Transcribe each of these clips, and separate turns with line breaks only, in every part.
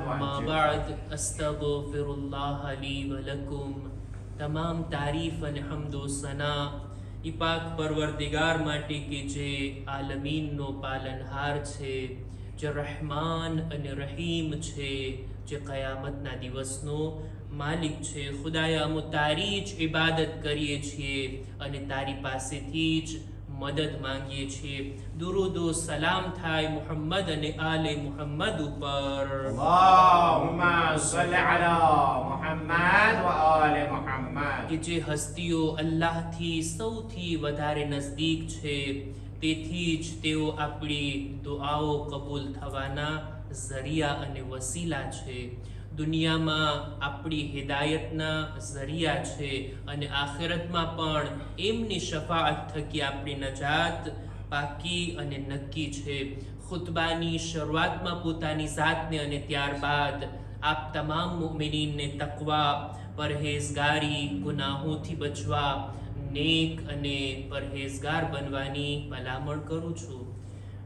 अम्मा बाद अस्तगफिरुल्लाह ली व लकुम। તમામ તારીફ અને હમદો સના ઈ પાક પરવરદિગાર માટે કે જે આલમીનનો પાલનહાર છે, જે રહેમાન અને રહીમ છે, જે કયામતના દિવસનો માલિક છે. ખુદાએ અમો તારી જ ઇબાદત કરીએ છીએ અને તારી પાસેથી જ મદદ માંગીએ છીએ. દુરૂદ ઓ સલામ થાય મુહમ્મદ અને આલે મુહમ્મદ ઉપર.
અલ્લાહુમ્મા સલ્લી અલા મુહમ્મદ વ આલે મુહમ્મદ.
કે જે હસ્તીઓ અલ્લાહથી સૌથી વધારે નજદીક છે, તેથી જ તેઓ આપણી દુઆઓ કબૂલ થવાના ઝરિયા અને વસીલા છે. દુનિયામાં આપણી હિદાયતના ઝરિયા છે અને આખિરતમાં પણ એમની શફાઅત થકી આપણી નજાત પાકી અને નક્કી છે. ખુતબાની શરૂઆતમાં પોતાની જાતને અને ત્યારબાદ આપ તમામ મુમિનીનને તકવા, પરહેઝગારી, ગુનાહોથી બચવા, નેક અને પરહેઝગાર બનવાની ભલામણ કરું છું.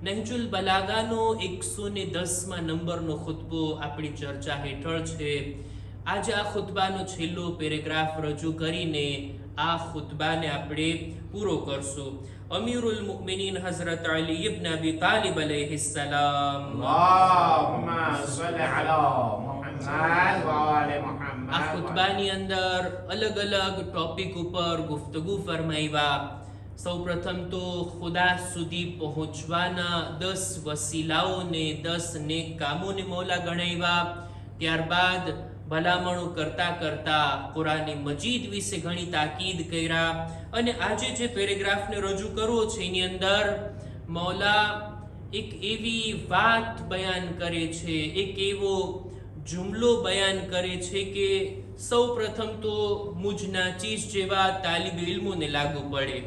નહજુલ બલાગાનો 110મા નંબરનો ખુતબો આપણી ચર્ચા હેઠળ છે. આજે આ ખુતબાનો છેલ્લો પેરેગ્રાફ રજૂ કરીને આ ખુતબાને આપણે પૂરો કરશું. અમીરુલ મુમિનીન હઝરત અલી ઇબ્ન અબી તાલિબ અલૈહિસ્સલામ.
અલ્લાહુમ્મા સલ્લી અલા મુહમ્મદ વ આલે મુહમ્મદ.
આ ખુતબાની અંદર અલગ અલગ ટોપિક ઉપર ગુફ્તગુ ફરમાવ્યા. સૌપ્રથમ તો ખુદા સુધી પહોંચવાના 10 વસીલાઓને, 10 નેક કામોને મૌલા ગણાવ્યા. ત્યારબાદ ભલામણો કરતા કરતા કુરાન મજીદ વિશે ઘણી તાકીદ કર્યા. અને આજે જે પેરેગ્રાફને રજૂ કરવો છે એની અંદર મૌલા એક એવી વાત બયાન કરે છે, એક એવો જુમલો બયાન કરે છે કે સૌપ્રથમ તો મુજના ચીજ જેવા તાલિબ ઇલ્મોને લાગુ પડે.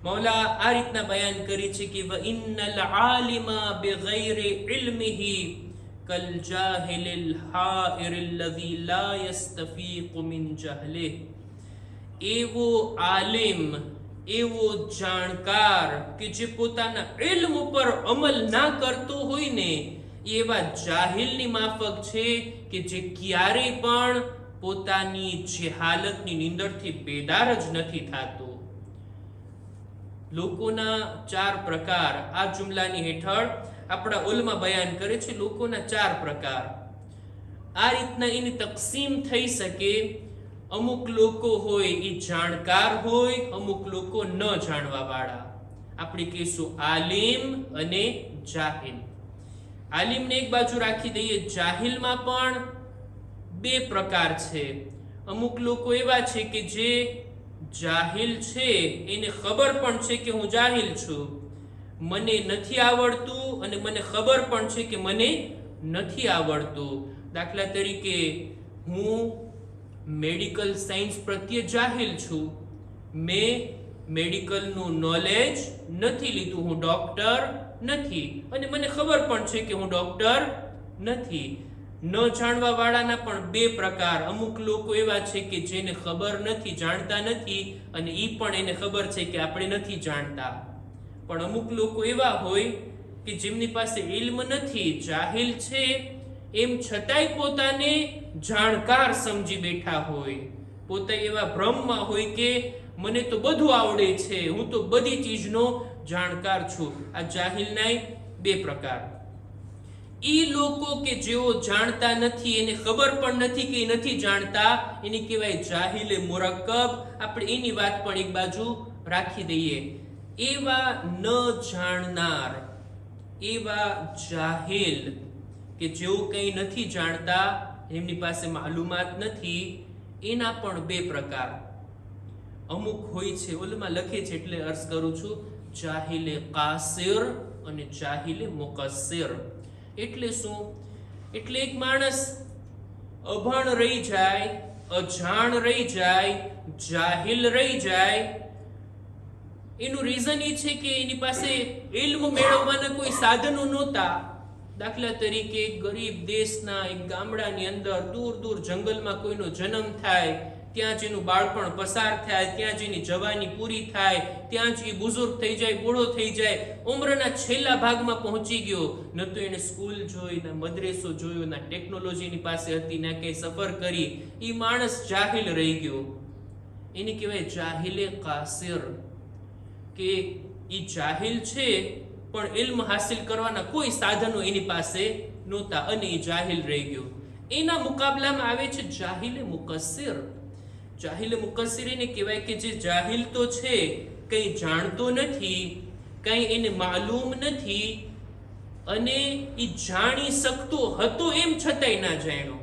મૌલા આ રીતના બયાન કરી છે કે વ ઇન્નલ આલિમા બિગૈરિ ઇલ્મિહી કલ જાહિલિલ હાઇરિલ લઝી લા યસ્તફીકુ મિન જહલિહ. એવો આલિમ, એવો જાણકાર કે જે પોતાના ઇલ્મ ઉપર અમલ ના કરતો હોય ને, એવા જાહિલની માફક છે કે જે ક્યારેય પણ પોતાની જહાલતની નિંદરથી બેદાર જ નથી થતો. લોકોના 4 પ્રકાર આ જુમલાની હેઠળ આપણા ઉલમા બયાન કરે છે. લોકોના 4 પ્રકાર. આ રીતના એની તકસીમ થઈ શકે. અમુક લોકો હોય એ જાણકાર હોય, અમુક લોકો ન જાણવા વાળા. આપણે કહીશું આલિમ અને જાહિલ. આલિમને એક બાજુ રાખી દઈએ. જાહિલમાં પણ 2 પ્રકાર છે. અમુક લોકો એવા છે કે જે જાહિલ છે, એને ખબર પણ છે કે હું જાહિલ છું, મને નથી આવડતું, અને મને ખબર પણ છે કે મને નથી આવડતું. દાખલા તરીકે હું મેડિકલ સાયન્સ પ્રત્યે જાહિલ છું, મેં મેડિકલનું નોલેજ નથી લીધું, હું ડોક્ટર નથી, અને મને ખબર પણ છે કે હું ડોક્ટર નથી. ન જાણવા વાળાના પણ 2 પ્રકાર. અમુક લોકો એવા છે કે જેને ખબર નથી, જાણતા નથી, અને ઈ પણ એને ખબર છે કે આપણે નથી જાણતા. પણ અમુક લોકો એવા હોય કે જેમની પાસે ઇલ્મ નથી, જાહિલ છે, એમ છતાંય પોતાને જાણકાર સમજી બેઠા હોય. પોતે એવા ભ્રમમાં હોય કે મને તો બધું આવડે છે, હું તો બધી ચીજનો જાણકાર છું. આ જાહિલના 2 પ્રકાર. ઈ લોકો કે જેઓ જાણતા નથી, એને ખબર પણ નથી કે નથી જાણતા, એને કહેવાય જાહિલે મુરક્કબ. આપણે એની વાત પણ એક બાજુ રાખી દઈએ. એવા ન જાણનાર, એવા જાહિલ કે જેઓ કંઈ નથી જાણતા, એમની પાસે માલુમાત નથી, એના પણ 2 પ્રકાર. અમુક હોય છે, ઓલમાં લખે છે એટલે અર્થ કરું છું, જાહિલે કાસિર અને જાહિલે મુકસ્સિર. એટલે શું? એટલે એક માણસ અભણ રહી જાય, અજાણ રહી જાય, જાહિલ રહી જાય. એનું રીઝન એ છે કે એની પાસે ઇલ્મ મેળવવાના કોઈ સાધનો નહોતા. દાખલા તરીકે એક ગરીબ દેશના એક ગામડાની અંદર દૂર દૂર જંગલમાં કોઈનો જન્મ થાય, ત્યાં જ એનું બાળપણ પસાર થાય, ત્યાં જ એની જવાની પૂરી થાય, ત્યાં જ એ બુઝુર્ગ થઈ જાય, બૂઢો થઈ જાય, ઉંમરના છેલ્લા ભાગમાં પહોંચી ગયો. ન તો એને સ્કૂલ જોઈ, ના મદ્રેસો જોયો, ના ટેકનોલોજીની પાસે હતી, ના કંઈ સફર કરી. એ માણસ જાહિલ રહી ગયો. એને કહેવાય જાહિલે કાસિર, કે એ જાહિલ છે પણ ઇલ્મ હાસિલ કરવાના કોઈ સાધનો એની પાસે નહોતા અને એ જાહિલ રહી ગયો. એના મુકાબલામાં આવે છે જાહિલે મુકસ્સિર. જાહિલે મુકસ્સિર એને કહેવાય કે જે જાહિલ તો છે, કંઈ જાણતો નથી, કંઈ એને માલુમ નથી, અને એ જાણી શકતો હતો એમ છતાંય ના જાણ્યો.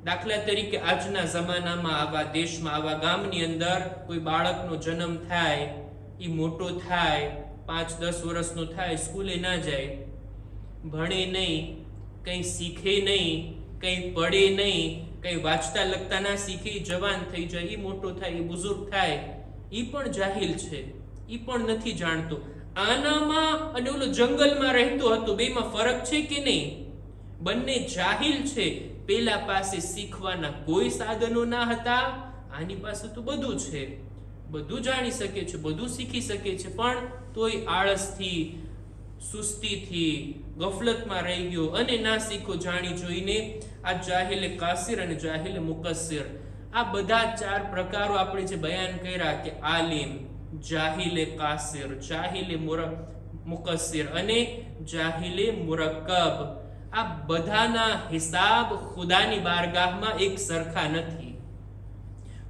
દાખલા તરીકે આજના જમાનામાં આવા દેશમાં, આવા ગામની અંદર કોઈ બાળકનો જન્મ થાય, એ મોટો થાય, 5-10 વર્ષનો થાય, સ્કૂલે ના જાય, ભણે નહીં, કંઈ શીખે નહીં, કંઈ પડે નહીં, કંઈ વાંચતા લખતા ના શીખે, જવાન થઈ જાય, એ મોટો થાય, એ બુઝુર્ગ થાય, એ પણ જાહિલ છે, એ પણ નથી જાણતો. આનામાં અને ઓલો જંગલમાં રહેતો હતો, બેમાં ફરક છે કે નહીં? બંને જાહિલ છે. પેલા પાસે શીખવાના કોઈ સાધનો ના હતા, આની પાસે તો બધું છે, બધું જાણી શકે છે, બધું શીખી શકે છે, પણ તોય આળસથી, સુસ્તીથી, ગફલતમાં રહી ગયો અને ના શીખો જાણી જોઈને. આ જાહિલે કાસિર અને જાહિલે મુકસ્સિર, આ બધા 4 પ્રકારો આપણે જે બયાન કર્યા કે આલિમ, જાહિલે કાસિર, જાહિલે મુકસ્સિર અને જાહિલે મુરક્કબ, આ બધાના હિસાબ ખુદાની બારગાહમાં એક સરખા નથી.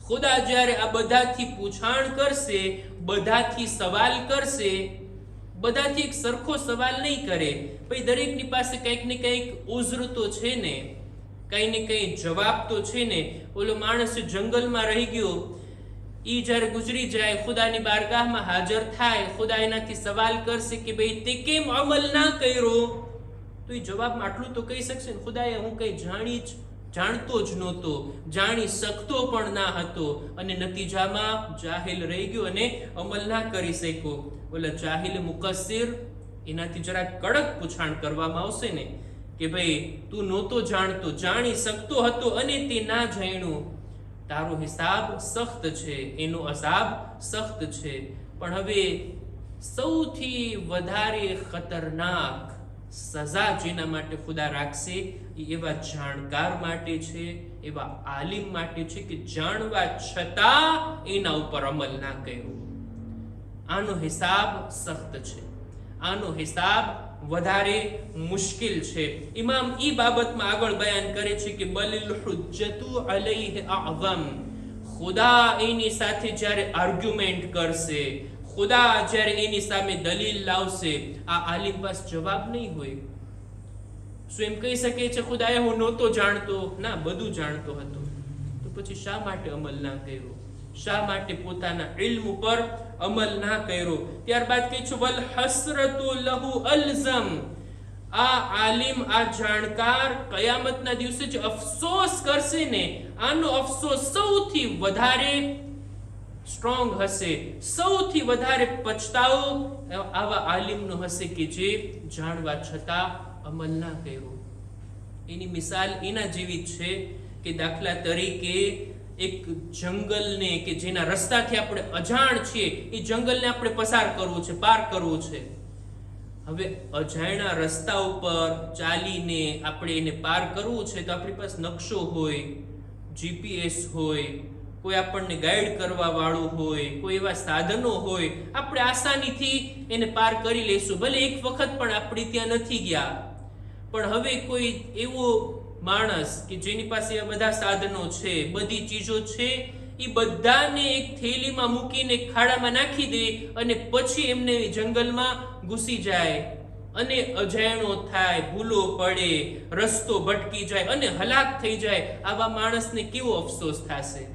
ખુદા જ્યારે આ બધાથી પૂછાણ કરશે, બધાથી સવાલ કરશે, બધાથી એક સરખો સવાલ નહીં કરે. ભાઈ દરેકની પાસે કંઈક ને કંઈક ઉઝર તો છે ને, કંઈ ને કંઈ જવાબ તો છે ને. ઓલો માણસ જંગલમાં રહી ગયો, ઈ જ્યારે ગુજરી જાય, ખુદાની બારગાહમાં હાજર થાય, ખુદા એનાથી સવાલ કરશે કે ભાઈ તે કેમ અમલ ના કર્યો? તો એ જવાબમાં આટલું તો કહી શકશે ને, ખુદાએ હું કંઈ જાણતો જ નહોતો, જાણી શકતો પણ ના હતો, અને નતીજામાં જાહિલ રહી ગયો અને અમલ ના કરી શક્યો. ઓલા જાહિલ મુકસ્સિર, એનાથી જરા કડક પૂછાણ કરવામાં આવશે ને કે ભાઈ તું નહોતો જાણતો, જાણી શકતો હતો અને તે ના જાણ્યું, તારો હિસાબ સખ્ત છે, એનો અઝાબ સખ્ત છે. પણ હવે સૌથી વધારે ખતરનાક સજા જેના માટે ખુદા રાખશે એ એવા જાણકાર માટે છે, એવા આલિમ માટે છે કે જાણવા છતાં એના ઉપર અમલ ના કર્યો. આનો હિસાબ સખ્ત છે, આનો હિસાબ વધારે મુશ્કેલ છે. ઇમામ ઈ બાબતમાં આગળ બયાન કરે છે કે બલિલ હુજ્જતુ અલૈહિ અઅઝમ, ખુદા એની સાથે જ્યારે આર્ગ્યુમેન્ટ કરશે, ખુદા જ્યારે એની સામે દલીલ લાવશે, આ આલિમ પાસે જવાબ નહીં હોય. શું એમ કહી શકે છે ખુદાએ હું નહોતો જાણતો? ના, બધું જાણતો હતો. તો પછી શા માટે અમલ ના કર્યો? શા માટે પોતાના ઇલ્મ ઉપર અમલ ના કર્યો? ત્યારબાદ કહે છે વલ હસરતુ લહુ અલઝમ, આ આલિમ, આ જાણકાર કયામતના દિવસે જે અફસોસ કરશે ને, આનો અફસોસ સૌથી વધારે સ્ટ્રોંગ હશે, સૌથી વધારે પછતાવો આવા આલિમનો હશે કે જે જાણવા છતાં અમલ ના કર્યો. એની મિસાલ એના જેવી જ છે કે દાખલા તરીકે એક જંગલને કે જેના રસ્તાથી આપણે અજાણ છીએ, એ જંગલને આપણે પસાર કરવું છે, પાર કરવું છે. હવે અજાણ્યા રસ્તા ઉપર ચાલીને આપણે એને પાર કરવું છે, તો આપણી પાસે નકશો હોય, જીપીએસ હોય, કોઈ આપણને ગાઈડ કરવા વાળું હોય, કોઈ એવા સાધનો હોય, આપણે આસાનીથી એને પાર કરી લઈશું. ભલે એક વખત પણ આપણે ત્યાં નથી ગયા, પણ હવે કોઈ એવો માણસ કે જેની પાસે આ બધા સાધનો છે, બધી ચીજો છે, એ બધાને એક થેલીમાં મૂકીને ખાડામાં નાખી દે અને પછી એમને જંગલમાં ઘૂસી જાય અને અજાણ્યો થાય, ભૂલો પડે, રસ્તો ભટકી જાય અને હલાક થઈ જાય. આવા માણસને કેવો અફસોસ થશે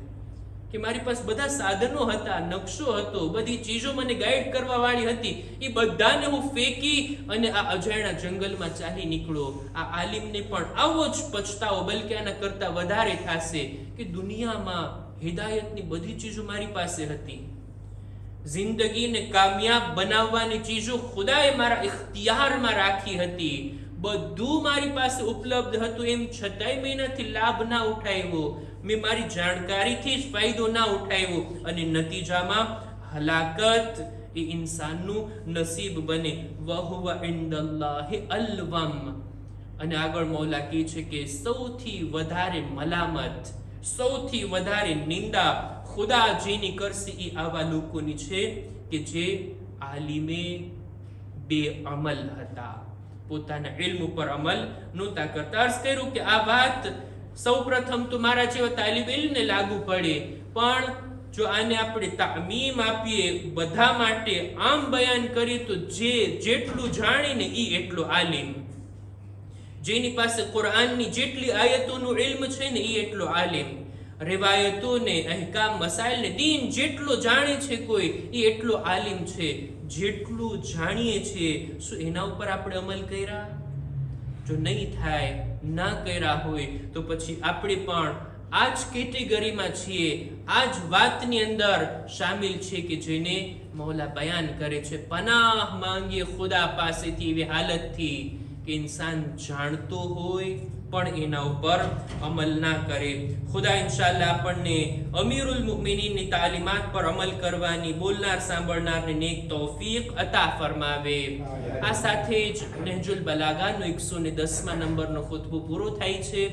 કે મારી પાસે બધા સાધનો હતા, નકશો હતો, બધી ચીજો મને ગાઈડ કરવા વાળી હતી, એ બધાને હું ફેંકી અને આ અજાણ્યા જંગલમાં ચાલી નીકળો. આ આલિમને પણ આવો જ પછતાવો, બલકે આના કરતા વધારે થશે કે દુનિયામાં હિદાયતની બધી ચીજો મારી પાસે હતી, જિંદગીને કામયાબ બનાવવાની ચીજો ખુદાએ મારા ઇખ્તિયારમાં રાખી હતી, બધું મારી પાસે ઉપલબ્ધ હતું, એમ છતાંય મેં એનાથી લાભ ના ઉઠાવ્યો, મેં મારી જાણકારીથી જ ફાયદો ના ઉઠાવ્યો, અને નતીજામાં હલાકત એ ઇન્સાનનું નસીબ બને. વહુવ ઇન્દલ્લાહિ અલ્વમ. અને આગળ મૌલા કહે છે કે સૌથી વધારે મલામત, સૌથી વધારે નિંદા ખુદા જેની કરશે એ આવા લોકોની છે કે જે આલિમે બેઅમલ હતા, પોતાના ઇલ્મ ઉપર અમલ નહોતા કરતા. અર્થ કર્યું કે આ વાત સૌપ્રથમ તો મારા જેવા તાલિબ ઇલ્મને લાગુ પડે, પણ જો આને આપણે તામીમ આપીએ બધા માટે, આમ બયાન કરીએ તો જેટલું જાણીને એ એટલો આલિમ, જેની પાસે કુરાનની જેટલી આયતોનું ઇલ્મ છે ને એ એટલો આલિમ, રિવાયતોને, અહેકામ, મસાઇલને, દીન જેટલો જાણે છે કોઈ એ એટલો આલિમ છે. જેટલું જાણીએ છીએ શું એના ઉપર આપણે અમલ કર્યા? જો નહીં થાય, ના કર્યા હોય તો પછી આપણે પણ આ જ કેટેગરીમાં છીએ, આ જ વાતની અંદર શામિલ છે કે જેને મૌલા બયાન કરે છે, પનાહ માંગીએ ખુદા પાસેથી એવી હાલતથી કે ઇન્સાન જાણતો હોય પણ એના ઉપર અમલ ના કરે. ખુદા ઇન્શાઅલ્લાહ આપણને અમીરુલ મુમિનીનની તાલીમાત પર અમલ કરવાની, બોલનાર સાંભળનારને નેક તૌફીક અતા ફરમાવે. આ સાથે જ નહજુલ બલાગાનો 110મા નંબરનો ખુતબો પૂરો થાય છે.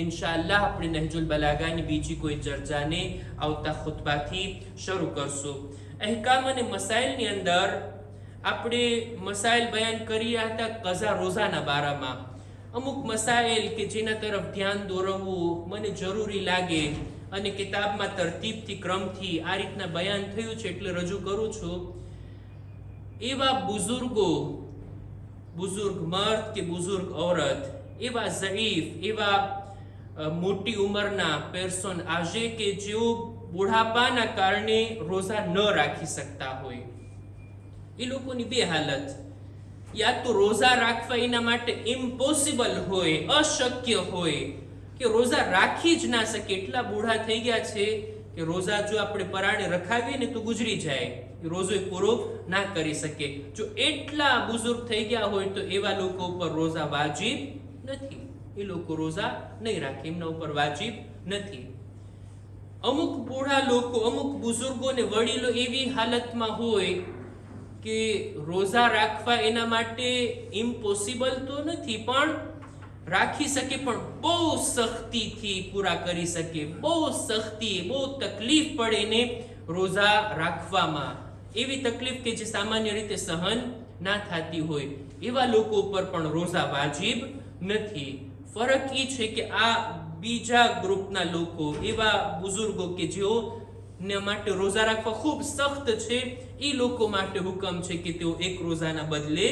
ઇન્શાઅલ્લાહ આપણે નહજુલ બલાગાની બીજી કોઈ ચર્ચાને આવતા ખુતબાથી શરૂ કરશું. અહેકામ અને મસાઇલની અંદર આપણે મસાઇલ બયાન કર્યા હતા કઝા રોઝાના બારામાં. અમુક મસાઇલ કે જેના તરફ ધ્યાન દોરવવું મને જરૂરી લાગે અને કિતાબમાં તરતીબથી, ક્રમથી આ રીતના બયાન થયું છે એટલે રજૂ કરું છું. એવા બુઝુર્ગો, બુઝુર્ગ મર્દ કે બુઝુર્ગ औरत, એવા ઝઈફ, એવા મોટી ઉંમરના પર્સન આજે કે જેઓ બુઢાપાના કારણે રોઝા ન રાખી શકતા હોય, એ લોકોની બે હાલત. યા તો રોઝા રાખવા એના માટે ઇમ્પોસિબલ હોય, અશક્ય હોય કે રોઝા રાખી જ ના શકે, એટલા બુઢા થઈ ગયા છે કે રોઝા જો આપણે પરાણે રખાવીએ ને તો ગુજરી જાય, રોઝો પૂરો ના કરી શકે. જો એટલા બુઝુર્ગ થઈ ગયા હોય તો એવા લોકો ઉપર રોઝા વાજિબ નથી, એ લોકો રોઝા નહીં રાખે, એમના ઉપર વાજિબ નથી. અમુક બુઢા લોકો, અમુક બુઝુર્ગોને વડીલો એવી હાલતમાં હોય કે રોઝા રાખવા એના માટે ઇમ્પોસિબલ તો નથી પણ રાખી શકે, પણ બહુ સખ્તીથી પૂરા કરી શકે, બહુ સખ્તી, બહુ તકલીફ પડે ને રોઝા રાખવામાં, એવી તકલીફ કે જે સામાન્ય રીતે સહન ના થતી હોય, એવા લોકો ઉપર પણ રોઝા વાજિબ નથી. ફરક એ છે કે આ બીજા ગ્રુપના લોકો, એવા બુઝુર્ગો કે જેઓ ને માટે રોઝા રાખવા ખૂબ સખ્ત છે, એ લોકો માટે હુકમ છે કે તેઓ એક રોઝાના બદલે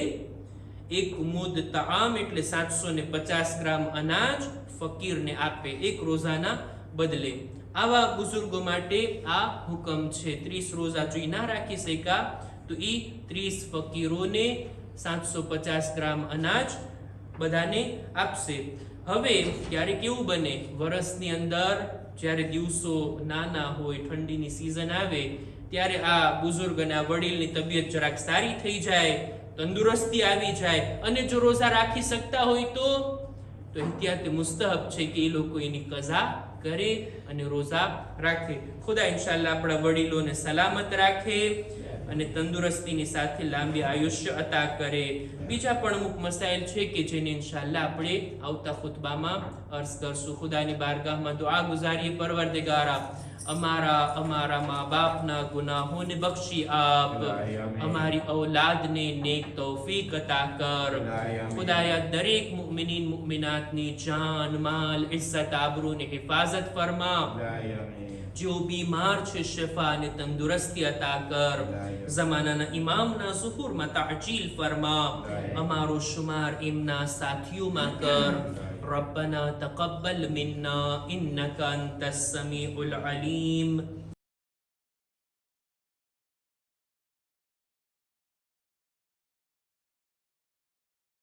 એક મુદ તામ એટલે 750 ગ્રામ અનાજ ફકીરને આપે, એક રોઝાના બદલે. આવા બુઝુર્ગો માટે આ હુકમ છે. 30 રોઝા જો ના રાખી શક્યા તો એ 30 ફકીરોને 750 ગ્રામ અનાજ બધાને આપશે. હવે ક્યારેક એવું બને વરસની અંદર જ્યારે દિવસો નાના હોય, ઠંડીની સિઝન આવે, ત્યારે આ બુઝુર્ગ અને આ વડીલની તબિયત જરાક સારી થઈ જાય, તંદુરસ્તી આવી જાય, અને જો રોઝા રાખી શકતા હોય તો એહતિયાત મુસ્તહબ છે કે એ લોકો એની કઝા કરે અને રોઝા રાખે. ખુદા ઇન્શાઅલ્લાહ આપણા વડીલોને સલામત રાખે અને તંદુરસ્તીની સાથે લાંબી આયુષ્ય અતા કરે. બીજા પણ અમુક મસાઇલ છે કે જેને ઇન્શાઅલ્લાહ આપણે આવતા ખુતબામાં અર્ઝ કરશું. ખુદાની બારગાહમાં દુઆ ગુજારીએ, પરવરદિગારા અમારા મા બાપના ગુનાહોને બક્ષી આપ, અમારી ઔલાદને નેક તૌફીક અતા કર. ખુદાયા દરેક મુમિનીન મુમિનાતની જાન, માલ, ઇઝ્ઝત, આબરૂની હિફાજત ફરમા. जो बीमार छे शिफा ने तंदुरुस्ती अता कर. जमाना इमामना ज़ुहूर में ताजील फरमा. हमारो शुमार इमना साथियों में कर. रब्बना तक़ब्बल मिन्ना इन्नका अंतस समीउल अलीम.